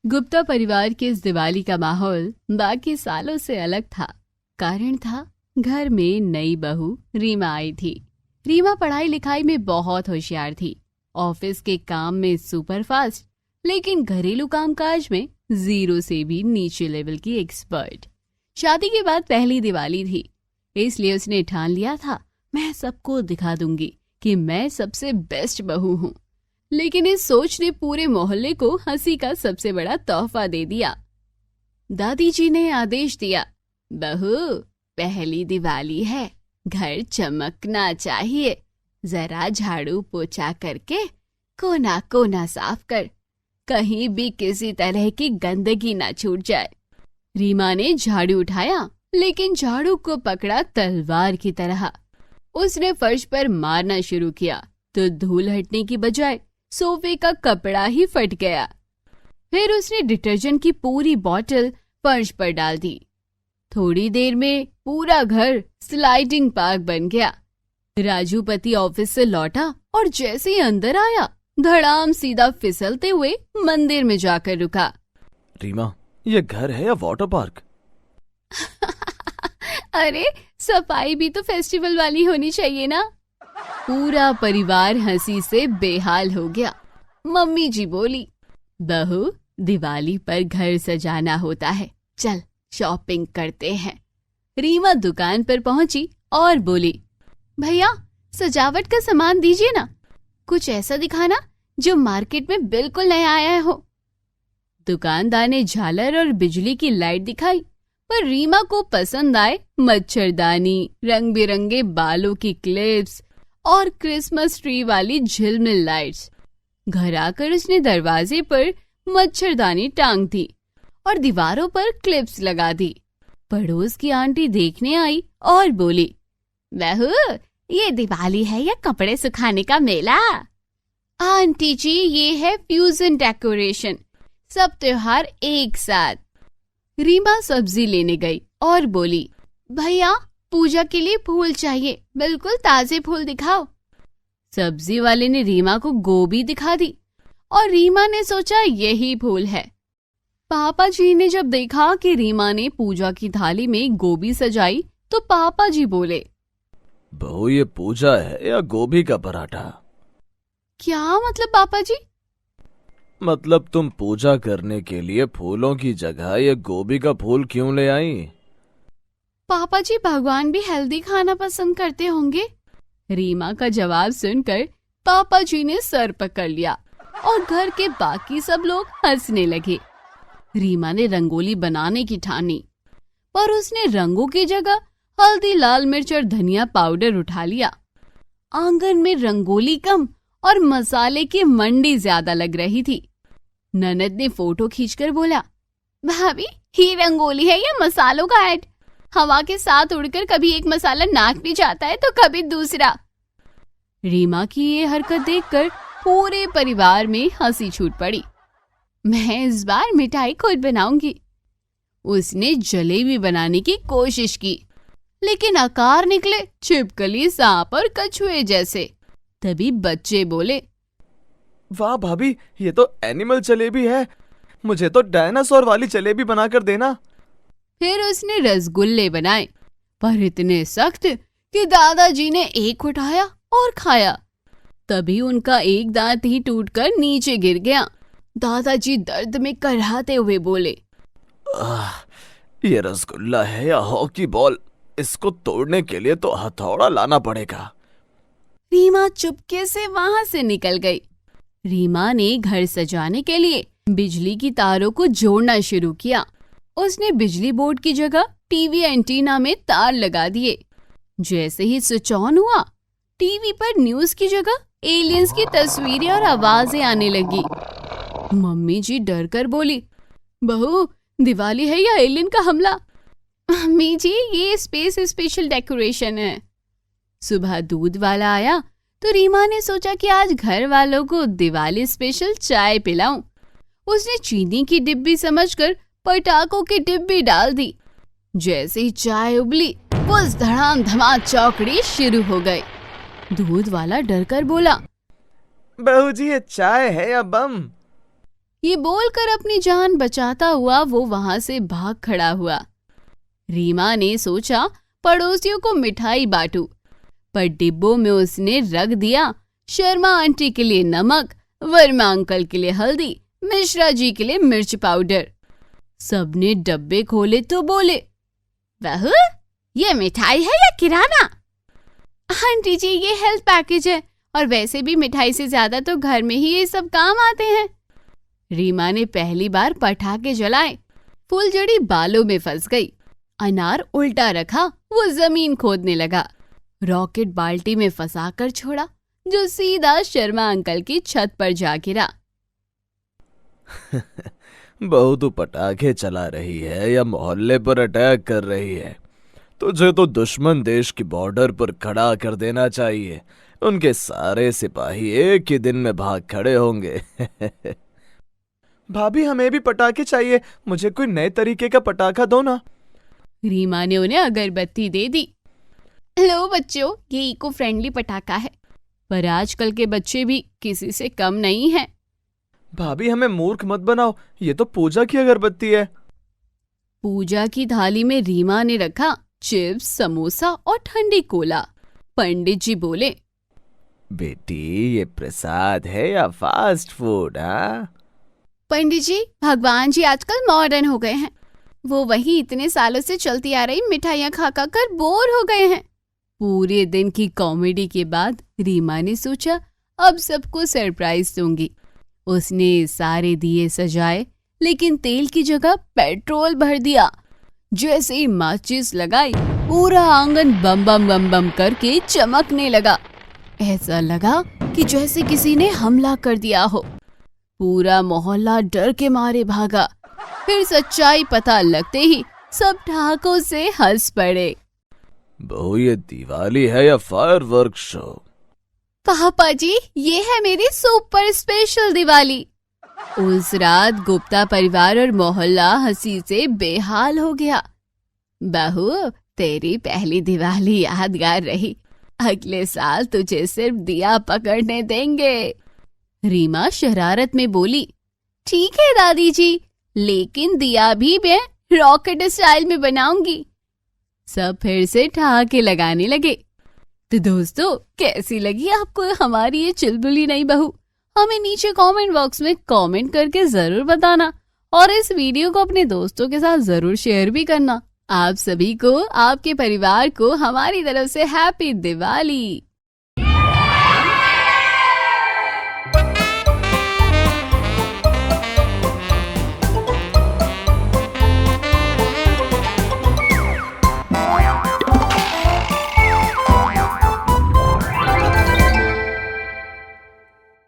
गुप्ता परिवार के इस दिवाली का माहौल बाकी सालों से अलग था। कारण था, घर में नई बहू रीमा आई थी। रीमा पढ़ाई लिखाई में बहुत होशियार थी, ऑफिस के काम में सुपर फास्ट, लेकिन घरेलू कामकाज में जीरो से भी नीचे लेवल की एक्सपर्ट। शादी के बाद पहली दिवाली थी, इसलिए उसने ठान लिया था, मैं सबको दिखा दूंगी कि मैं सबसे बेस्ट बहू हूँ। लेकिन इस सोच ने पूरे मोहल्ले को हंसी का सबसे बड़ा तोहफा दे दिया। दादी जी ने आदेश दिया, बहू पहली दिवाली है, घर चमकना चाहिए, जरा झाड़ू पोछा करके कोना कोना साफ कर, कहीं भी किसी तरह की गंदगी ना छूट जाए। रीमा ने झाड़ू उठाया, लेकिन झाड़ू को पकड़ा तलवार की तरह। उसने फर्श पर मारना शुरू किया तो धूल हटने की बजाय सोफे का कपड़ा ही फट गया। फिर उसने डिटर्जेंट की पूरी बोतल फर्श पर डाल दी। थोड़ी देर में पूरा घर स्लाइडिंग पार्क बन गया। राजू पति ऑफिस से लौटा और जैसे ही अंदर आया, धड़ाम सीधा फिसलते हुए मंदिर में जाकर रुका। रीमा, ये घर है या वाटर पार्क? अरे सफाई भी तो फेस्टिवल वाली होनी चाहिए ना। पूरा परिवार हंसी से बेहाल हो गया। मम्मी जी बोली, बहू दिवाली पर घर सजाना होता है, चल शॉपिंग करते हैं। रीमा दुकान पर पहुंची और बोली, भैया सजावट का सामान दीजिए ना, कुछ ऐसा दिखाना जो मार्केट में बिल्कुल नया आया हो। दुकानदार ने झालर और बिजली की लाइट दिखाई, पर रीमा को पसंद आए मच्छरदानी, रंग बिरंगे बालों की क्लिप्स और क्रिसमस ट्री वाली झिलमिल लाइट्स। घर आकर उसने दरवाजे पर मच्छरदानी टांग दी और दीवारों पर क्लिप्स लगा दी। पड़ोस की आंटी देखने आई और बोली, बहू ये दिवाली है या कपड़े सुखाने का मेला? आंटी जी ये है फ्यूजन डेकोरेशन, सब त्योहार एक साथ। रीमा सब्जी लेने गई और बोली, भैया पूजा के लिए फूल चाहिए, बिल्कुल ताजे फूल दिखाओ। सब्जी वाले ने रीमा को गोभी दिखा दी और रीमा ने सोचा यही फूल है। पापा जी ने जब देखा कि रीमा ने पूजा की थाली में गोभी सजाई तो पापा जी बोले, बहू ये पूजा है या गोभी का पराठा? क्या मतलब पापा जी? मतलब तुम पूजा करने के लिए फूलों की जगह ये गोभी का फूल क्यों ले आई? पापा जी भगवान भी हेल्दी खाना पसंद करते होंगे। रीमा का जवाब सुनकर पापा जी ने सर पकड़ लिया और घर के बाकी सब लोग हंसने लगे। रीमा ने रंगोली बनाने की ठानी, पर उसने रंगों की जगह हल्दी, लाल मिर्च और धनिया पाउडर उठा लिया। आंगन में रंगोली कम और मसाले की मंडी ज्यादा लग रही थी। ननद ने फोटो खींचकर बोला, भाभी ये रंगोली है या मसालों का ऐड? हवा के साथ उड़कर कभी एक मसाला नाक में जाता है तो कभी दूसरा। रीमा की ये हरकत देखकर पूरे परिवार में हंसी छूट पड़ी। मैं इस बार मिठाई खुद बनाऊंगी। उसने जलेबी बनाने की कोशिश की, लेकिन आकार निकले छिपकली, सांप और कछुए जैसे। तभी बच्चे बोले, वाह भाभी, ये तो एनिमल जलेबी है, मुझे तो डायनासोर वाली जलेबी बनाकर देना। फिर उसने रसगुल्ले बनाए, पर इतने सख्त कि दादाजी ने एक उठाया और खाया। तभी उनका एक दांत ही टूटकर नीचे गिर गया। दादाजी दर्द में कराहते हुए बोले, ये रसगुल्ला है या हॉकी बॉल? इसको तोड़ने के लिए तो हथौड़ा लाना पड़ेगा। रीमा चुपके से वहां से निकल गई। रीमा ने घर सजाने के लिए बिजली की तारों को जोड़ना शुरू किया। उसने बिजली बोर्ड की जगह टीवी एंटीना में तार लगा दिए। जैसे ही स्विच ऑन हुआ, टीवी पर न्यूज की जगह एलियंस की तस्वीरें और आवाजें आने लगी। मम्मी जी डर कर बोली, बहू दिवाली है या एलियन का हमला? मम्मी जी ये स्पेस स्पेशल डेकोरेशन है। सुबह दूध वाला आया तो रीमा ने सोचा कि आज घर वालों को दिवाली स्पेशल चाय पिलाऊं। उसने चीनी की डिब्बी समझकर पटाखों की डिब्बी डाल दी। जैसे ही चाय उबली, बस धड़ाम धमाम चौकड़ी शुरू हो गई। दूध वाला डर कर बोला, बहू जी ये चाय है या बम? ये बोलकर अपनी जान बचाता हुआ वो वहां से भाग खड़ा हुआ। रीमा ने सोचा पड़ोसियों को मिठाई बांटू, पर डिब्बों में उसने रख दिया शर्मा आंटी के लिए नमक, वर्मा अंकल के लिए हल्दी, मिश्रा जी के लिए मिर्च पाउडर। सबने डब्बे खोले तो बोले, बहू ये मिठाई है या किराना? आंटी जी ये हेल्थ पैकेज है, और वैसे भी मिठाई से ज्यादा तो घर में ही ये सब काम आते हैं। रीमा ने पहली बार पटाखे जलाए, फुलझड़ी बालों में फंस गई। अनार उल्टा रखा, वो जमीन खोदने लगा। रॉकेट बाल्टी में फंसाकर छोड़ा, जो सीधा शर्मा अंकल की छत पर जा गिरा। बहू तू पटाखे चला रही है या मोहल्ले पर अटैक कर रही है? तुझे तो दुश्मन देश की बॉर्डर पर खड़ा कर देना चाहिए। उनके सारे सिपाही एक ही दिन में भाग खड़े होंगे। भाभी हमें भी पटाखे चाहिए, मुझे कोई नए तरीके का पटाखा दो ना। रीमा ने उन्हें अगरबत्ती दे दी। लो बच्चों, ये इको फ्रेंडली पटाखा है। पर आजकल के बच्चे भी किसी से कम नहीं हैं। भाभी हमें मूर्ख मत बनाओ, ये तो पूजा की अगरबत्ती है। पूजा की थाली में रीमा ने रखा चिप्स, समोसा और ठंडी कोला। पंडित जी बोले, बेटी ये प्रसाद है या फास्ट फूड? पंडित जी भगवान जी आजकल मॉडर्न हो गए हैं। वो वही इतने सालों से चलती आ रही मिठाइयाँ खा खा कर बोर हो गए हैं। पूरे दिन की कॉमेडी के बाद रीमा ने सोचा अब सबको सरप्राइज दूंगी। उसने सारे दिए सजाए, लेकिन तेल की जगह पेट्रोल भर दिया। जैसे ही माचिस लगाई, पूरा आंगन बम बम बम बम करके चमकने लगा। ऐसा लगा कि जैसे किसी ने हमला कर दिया हो। पूरा मोहल्ला डर के मारे भागा। फिर सच्चाई पता लगते ही सब ठहाकों से हंस पड़े। बहू ये दिवाली है या फायरवर्क शो? पापा जी ये है मेरी सुपर स्पेशल दिवाली। उस रात गुप्ता परिवार और मोहल्ला हंसी से बेहाल हो गया। बहू तेरी पहली दिवाली यादगार रही, अगले साल तुझे सिर्फ दिया पकड़ने देंगे। रीमा शरारत में बोली, ठीक है दादी जी, लेकिन दिया भी मैं रॉकेट स्टाइल में बनाऊंगी। सब फिर से ठहाके लगाने लगे। तो दोस्तों कैसी लगी आपको हमारी ये चुलबुली नई बहू? हमें नीचे कमेंट बॉक्स में कमेंट करके जरूर बताना, और इस वीडियो को अपने दोस्तों के साथ जरूर शेयर भी करना। आप सभी को, आपके परिवार को हमारी तरफ से हैप्पी दिवाली।